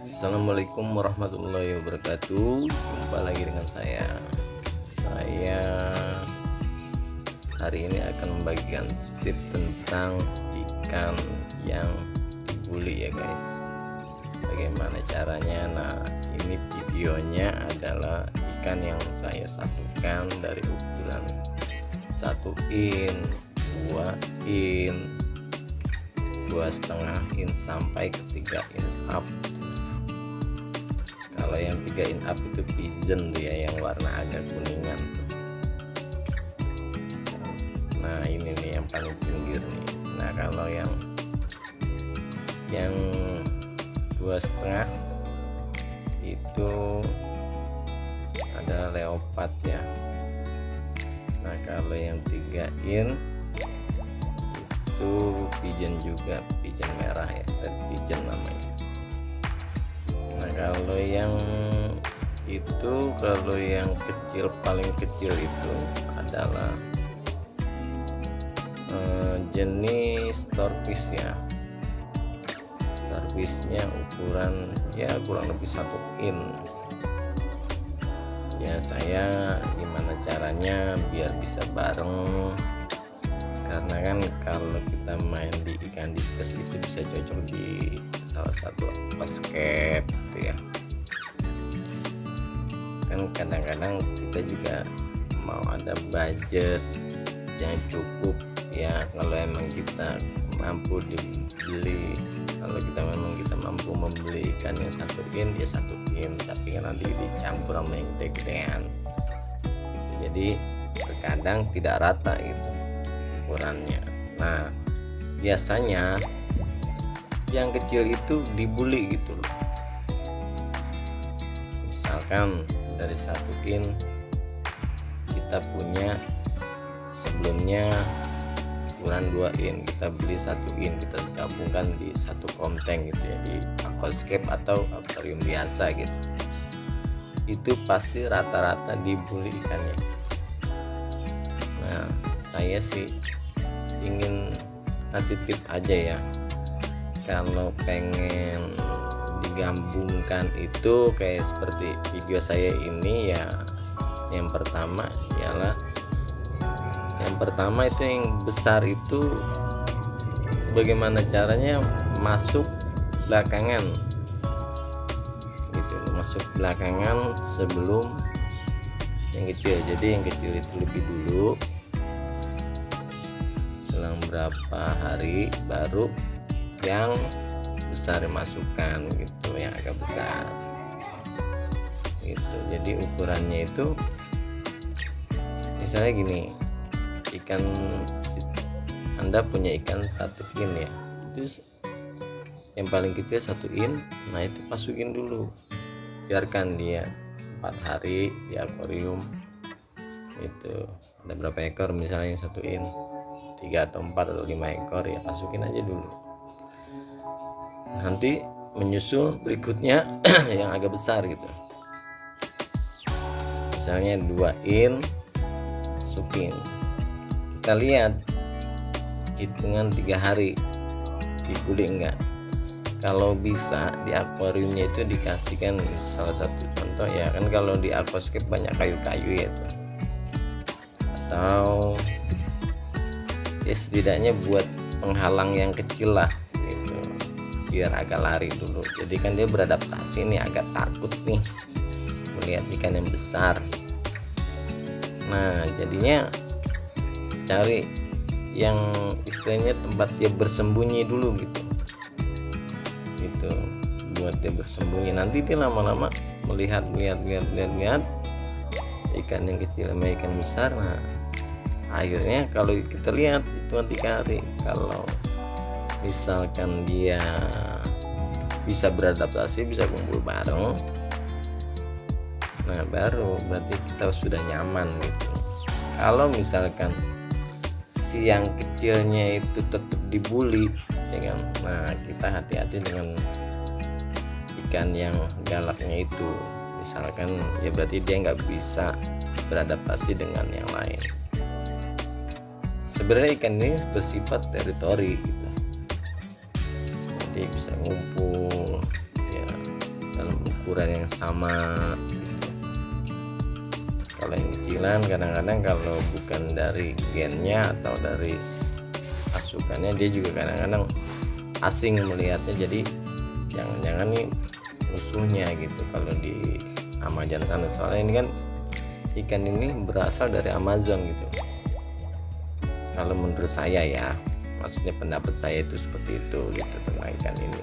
Assalamualaikum warahmatullahi wabarakatuh. Jumpa lagi dengan saya hari ini akan membagikan tips tentang ikan yang dibuli ya guys. Bagaimana caranya? Nah, ini videonya adalah ikan yang saya satukan dari ukuran 1 in, 2 in, 2,5 in sampai ke 3 in up. Kalau yang 3 in up itu pigeon tuh ya, yang warna agak kuningan tuh. Nah ini nih yang paling pinggir nih. Nah kalau yang 2,5 itu adalah leopard ya. Nah kalau yang 3 in itu pigeon juga, pigeon merah ya, red pigeon namanya. Nah kalau yang kecil, paling kecil itu adalah jenis starfish ya. Starfishnya ukuran ya kurang lebih 1 in ya. Saya gimana caranya biar bisa bareng, karena kan kalau kita main di ikan diskus itu bisa cocok di salah satu aquascape gitu ya. Kan kadang-kadang kita juga mau ada budget yang cukup ya, kalau emang kita mampu dibeli, kalau kita mampu membeli ikan yang 1 in ya 1 in, tapi kan nanti dicampur sama yang gede-gedean gitu. Jadi terkadang tidak rata gitu ukurannya. Nah biasanya yang kecil itu dibuli gitu loh. Misalkan dari 1 in kita punya sebelumnya ukuran 2 in, kita beli 1 in, kita gabungkan di satu konteng gitu ya, di aquascape atau akuarium biasa gitu. Itu pasti rata-rata dibuli ikannya. Nah saya sih ingin ngasih tip aja ya, kalau pengen digabungkan itu kayak seperti video saya ini ya. Yang pertama itu yang besar itu bagaimana caranya masuk belakangan gitu, masuk belakangan sebelum yang kecil. Jadi yang kecil itu lebih dulu, selang berapa hari baru yang besar dimasukkan gitu, yang agak besar gitu. Jadi ukurannya itu misalnya gini, ikan Anda punya ikan 1 in ya, itu yang paling kecil 1 in. Nah itu masukin dulu, biarkan dia 4 hari di akuarium. Itu ada berapa ekor misalnya yang 1 in, 3 atau 4 atau 5 ekor ya, masukin aja dulu. Nanti menyusul berikutnya yang agak besar gitu, misalnya 2 in masukin. Kita lihat hitungan 3 hari dibuli enggak. Kalau bisa di akuariumnya itu dikasihkan, salah satu contoh ya kan, kalau di aquascape banyak kayu-kayu ya tuh, atau ya setidaknya buat penghalang yang kecil lah gitu, biar agak lari dulu. Jadi kan dia beradaptasi nih, agak takut nih melihat ikan yang besar. Nah jadinya cari yang istilahnya tempat dia bersembunyi dulu gitu, buat dia bersembunyi. Nanti dia lama-lama melihat ikan yang kecil sama ikan besar. Nah akhirnya kalau kita lihat itu 3 hari, kalau misalkan dia bisa beradaptasi, bisa kumpul bareng, nah baru berarti kita sudah nyaman gitu. Kalau misalkan si yang kecilnya itu tetap dibuli ya kan, nah kita hati-hati dengan ikan yang galaknya itu. Misalkan ya berarti dia nggak bisa beradaptasi dengan yang lain. sebenarnya ikan ini bersifat teritori gitu, jadi bisa ngumpul ya dalam ukuran yang sama gitu. Kalau yang kecilan kadang-kadang kalau bukan dari gennya atau dari pasukannya, dia juga kadang-kadang asing melihatnya, jadi jangan-jangan nih musuhnya gitu kalau di Amazon sana. Soalnya ini kan ikan ini berasal dari Amazon gitu, kalau menurut saya ya, maksudnya pendapat saya itu seperti itu gitu tentang ikan ini.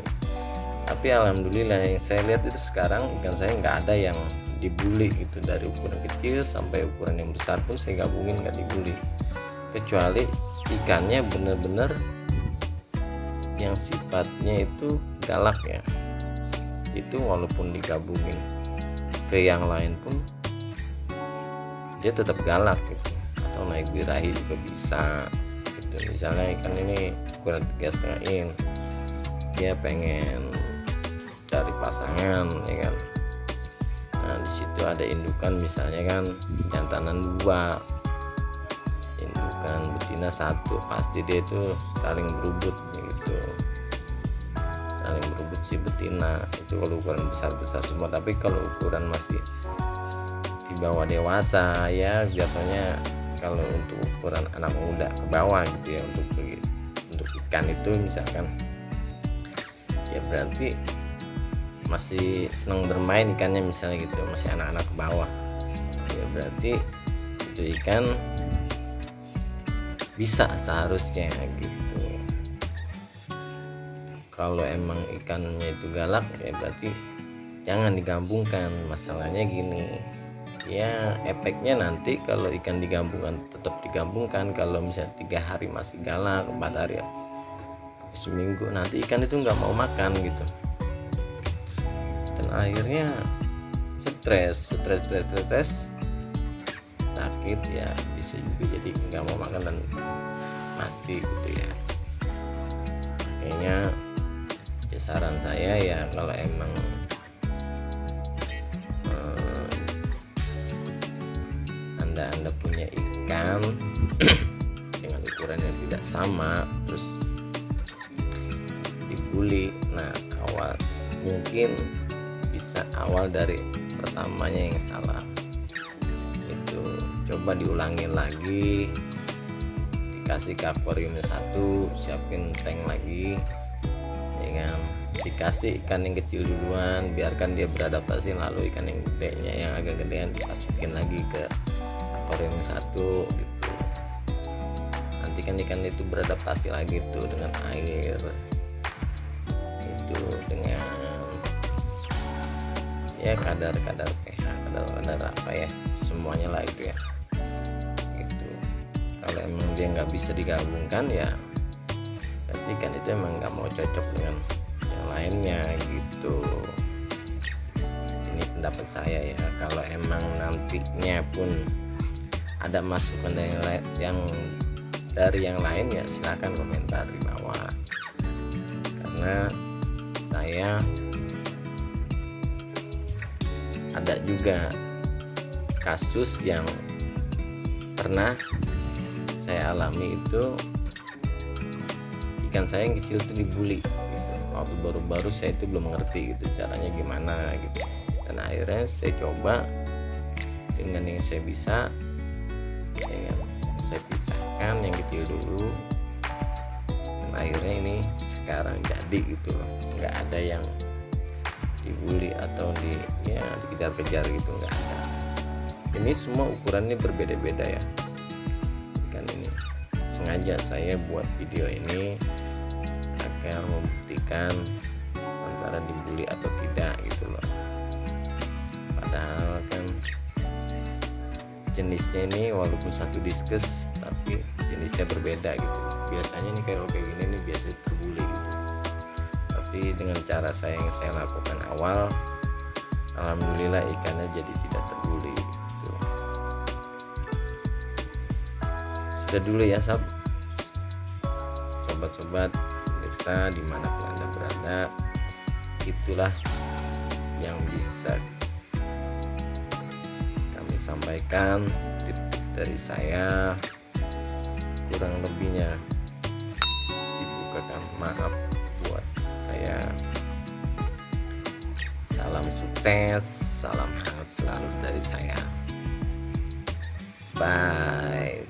Tapi alhamdulillah yang saya lihat itu sekarang ikan saya nggak ada yang dibully gitu, dari ukuran kecil sampai ukuran yang besar pun saya gabungin nggak dibully, kecuali ikannya bener-bener yang sifatnya itu galak ya, itu walaupun digabungin ke yang lain pun dia tetap galak gitu, atau naik birahi juga bisa gitu. Misalnya ikan ini ukuran 3,5 in, dia pengen cari pasangan ya kan, nah disitu ada indukan misalnya kan, jantanan 2, indukan betina 1, pasti dia itu saling berebut gitu, saling berebut si betina itu kalau ukuran besar-besar semua. Tapi kalau ukuran masih di bawah dewasa ya jatuhnya, kalau untuk ukuran anak muda ke bawah gitu ya, untuk ikan itu misalkan ya berarti masih senang bermain ikannya misalnya gitu, masih anak-anak ke bawah ya, berarti itu ikan bisa seharusnya gitu. Kalau emang ikannya itu galak ya berarti jangan digabungkan. Masalahnya gini ya, efeknya nanti kalau ikan digabungkan, tetap digabungkan, kalau misalnya 3 hari masih galak, 4 hari ya, seminggu nanti ikan itu nggak mau makan gitu, dan akhirnya stres sakit ya, bisa juga jadi nggak mau makan dan mati gitu ya. Kayaknya ya saran saya ya, kalau emang anda punya ikan dengan ukuran yang tidak sama terus dibully, nah awal mungkin bisa awal dari pertamanya yang salah itu, coba diulangin lagi, dikasih ke akuarium 1, siapin tank lagi ya kan, dikasih ikan yang kecil duluan, biarkan dia beradaptasi, lalu ikan yang gedenya yang agak gedean dimasukin lagi ke akuarium 1 gitu. Nanti kan ikan itu beradaptasi lagi tuh dengan air itu, dengan ya kadar pH, kadar apa ya, semuanya lah itu ya gitu. Kalau emang dia nggak bisa digabungkan ya berarti ikan itu emang nggak mau cocok dengan yang lainnya gitu. Ini pendapat saya ya. Kalau emang nantinya pun ada masukan dari yang lain ya silahkan komentar di bawah, karena saya ada juga kasus yang pernah saya alami, itu ikan saya yang kecil itu dibully gitu. Waktu baru-baru saya itu belum mengerti gitu caranya gimana gitu, dan akhirnya saya coba dengan yang saya bisa ya, saya pisahkan yang kecil dulu, dan akhirnya ini sekarang jadi gitu loh, nggak ada yang dibully atau dikejar-kejar gitu, nggak ada. Ini semua ukurannya berbeda-beda ya ikan ini. Sengaja saya buat video ini agar membuktikan antara dibully atau tidak gitu loh. Padahal kan jenisnya ini walaupun satu diskus tapi jenisnya berbeda gitu. Biasanya nih kalau kayak gini nih biasanya terbully gitu, tapi dengan cara saya yang saya lakukan awal, alhamdulillah ikannya jadi tidak terbully gitu. Sudah dulu ya sobat-sobat pemirsa dimanapun anda berada, itulah yang bisa kami sampaikan, tips dari saya. kurang lebihnya dibukakan maaf buat saya. Salam sukses, salam hangat selalu dari saya. Bye.